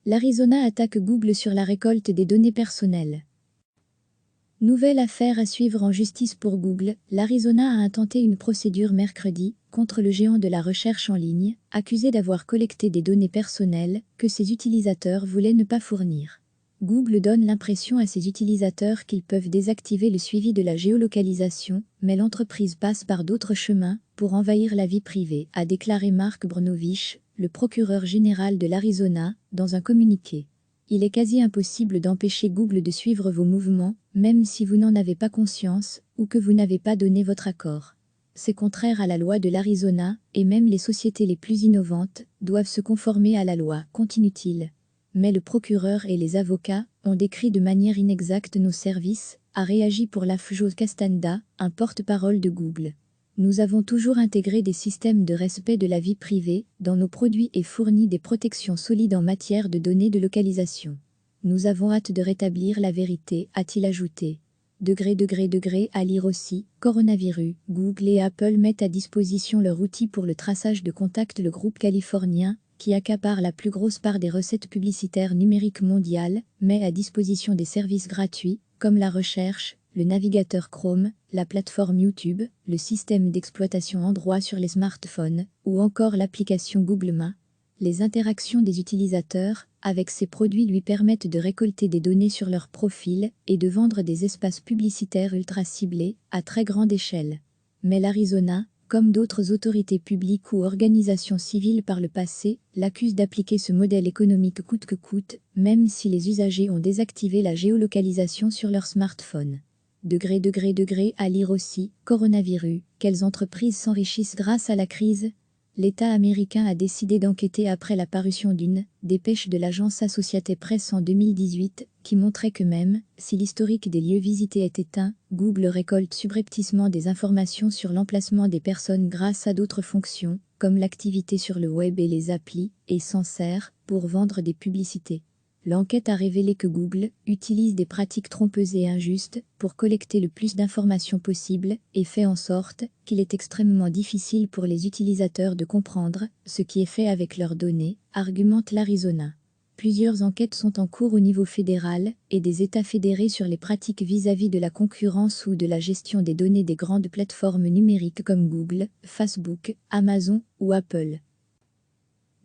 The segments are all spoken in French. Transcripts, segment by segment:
L'Arizona attaque Google sur la récolte des données personnelles. Nouvelle affaire à suivre en justice pour Google. L'Arizona a intenté une procédure mercredi contre le géant de la recherche en ligne, accusé d'avoir collecté des données personnelles que ses utilisateurs voulaient ne pas fournir. Google donne l'impression à ses utilisateurs qu'ils peuvent désactiver le suivi de la géolocalisation, mais l'entreprise passe par d'autres chemins pour envahir la vie privée, a déclaré Mark Brnovich, le procureur général de l'Arizona, dans un communiqué. Il est quasi impossible d'empêcher Google de suivre vos mouvements, même si vous n'en avez pas conscience ou que vous n'avez pas donné votre accord. C'est contraire à la loi de l'Arizona, et même les sociétés les plus innovantes doivent se conformer à la loi, continue-t-il. Mais le procureur et les avocats ont décrit de manière inexacte nos services, a réagi pour la Joe Castanda, un porte-parole de Google. Nous avons toujours intégré des systèmes de respect de la vie privée dans nos produits et fourni des protections solides en matière de données de localisation. Nous avons hâte de rétablir la vérité, a-t-il ajouté. À lire aussi, coronavirus, Google et Apple mettent à disposition leur outil pour le traçage de contacts. Le groupe californien, qui accapare la plus grosse part des recettes publicitaires numériques mondiales, met à disposition des services gratuits, comme la recherche, le navigateur Chrome, la plateforme YouTube, le système d'exploitation Android sur les smartphones, ou encore l'application Google Maps. Les interactions des utilisateurs avec ces produits lui permettent de récolter des données sur leur profil et de vendre des espaces publicitaires ultra ciblés à très grande échelle. Mais l'Arizona, comme d'autres autorités publiques ou organisations civiles par le passé, l'accuse d'appliquer ce modèle économique coûte que coûte, même si les usagers ont désactivé la géolocalisation sur leur smartphone. À lire aussi, coronavirus, quelles entreprises s'enrichissent grâce à la crise? L'État américain a décidé d'enquêter après la parution d'une dépêche de l'agence Associated Press en 2018 qui montrait que même si l'historique des lieux visités est éteint, Google récolte subrepticement des informations sur l'emplacement des personnes grâce à d'autres fonctions, comme l'activité sur le web et les applis, et s'en sert pour vendre des publicités. L'enquête a révélé que Google utilise des pratiques trompeuses et injustes pour collecter le plus d'informations possible et fait en sorte qu'il est extrêmement difficile pour les utilisateurs de comprendre ce qui est fait avec leurs données, argumente l'Arizona. Plusieurs enquêtes sont en cours au niveau fédéral et des États fédérés sur les pratiques vis-à-vis de la concurrence ou de la gestion des données des grandes plateformes numériques comme Google, Facebook, Amazon ou Apple.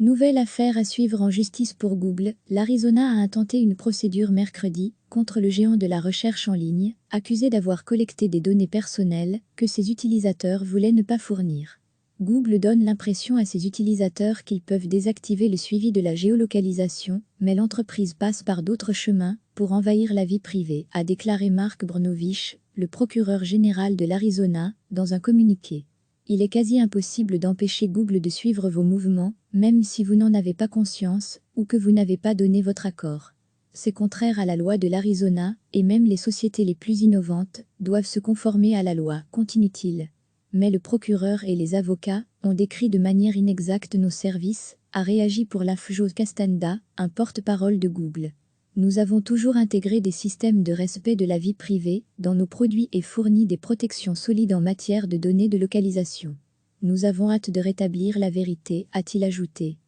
Nouvelle affaire à suivre en justice pour Google. L'Arizona a intenté une procédure mercredi contre le géant de la recherche en ligne, accusé d'avoir collecté des données personnelles que ses utilisateurs voulaient ne pas fournir. Google donne l'impression à ses utilisateurs qu'ils peuvent désactiver le suivi de la géolocalisation, mais l'entreprise passe par d'autres chemins pour envahir la vie privée, a déclaré Mark Brnovich, le procureur général de l'Arizona, dans un communiqué. Il est quasi impossible d'empêcher Google de suivre vos mouvements, même si vous n'en avez pas conscience ou que vous n'avez pas donné votre accord. C'est contraire à la loi de l'Arizona, et même les sociétés les plus innovantes doivent se conformer à la loi, continue-t-il. Mais le procureur et les avocats ont décrit de manière inexacte nos services, a réagi pour la Joe Castanda, un porte-parole de Google. Nous avons toujours intégré des systèmes de respect de la vie privée dans nos produits et fourni des protections solides en matière de données de localisation. Nous avons hâte de rétablir la vérité, a-t-il ajouté.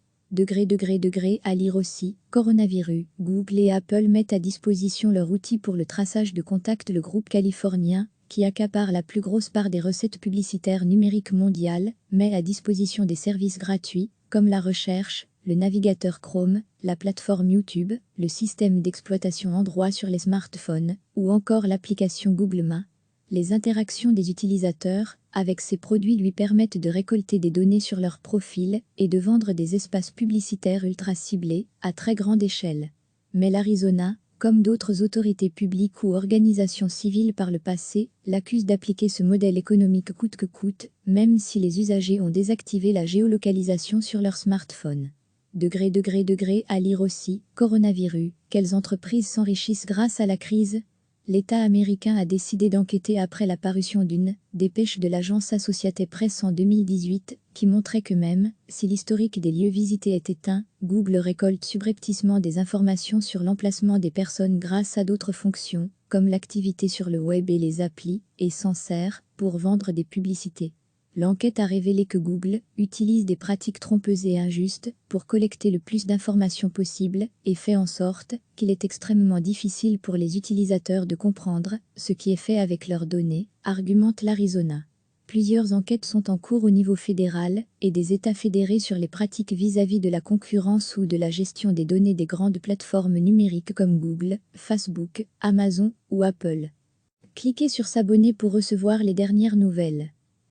À lire aussi, coronavirus, Google et Apple mettent à disposition leur outil pour le traçage de contacts. Le groupe californien, qui accapare la plus grosse part des recettes publicitaires numériques mondiales, met à disposition des services gratuits, comme la recherche, le navigateur Chrome, la plateforme YouTube, le système d'exploitation Android sur les smartphones, ou encore l'application Google Maps. Les interactions des utilisateurs avec ces produits lui permettent de récolter des données sur leur profil et de vendre des espaces publicitaires ultra ciblés à très grande échelle. Mais l'Arizona, comme d'autres autorités publiques ou organisations civiles par le passé, l'accuse d'appliquer ce modèle économique coûte que coûte, même si les usagers ont désactivé la géolocalisation sur leur smartphone. À lire aussi, coronavirus, quelles entreprises s'enrichissent grâce à la crise? L'État américain a décidé d'enquêter après la parution d'une dépêche de l'agence Associated Press en 2018 qui montrait que même si l'historique des lieux visités est éteint, Google récolte subrepticement des informations sur l'emplacement des personnes grâce à d'autres fonctions, comme l'activité sur le web et les applis, et s'en sert pour vendre des publicités. L'enquête a révélé que Google utilise des pratiques trompeuses et injustes pour collecter le plus d'informations possible et fait en sorte qu'il est extrêmement difficile pour les utilisateurs de comprendre ce qui est fait avec leurs données, argumente l'Arizona. Plusieurs enquêtes sont en cours au niveau fédéral et des États fédérés sur les pratiques vis-à-vis de la concurrence ou de la gestion des données des grandes plateformes numériques comme Google, Facebook, Amazon ou Apple. Cliquez sur s'abonner pour recevoir les dernières nouvelles.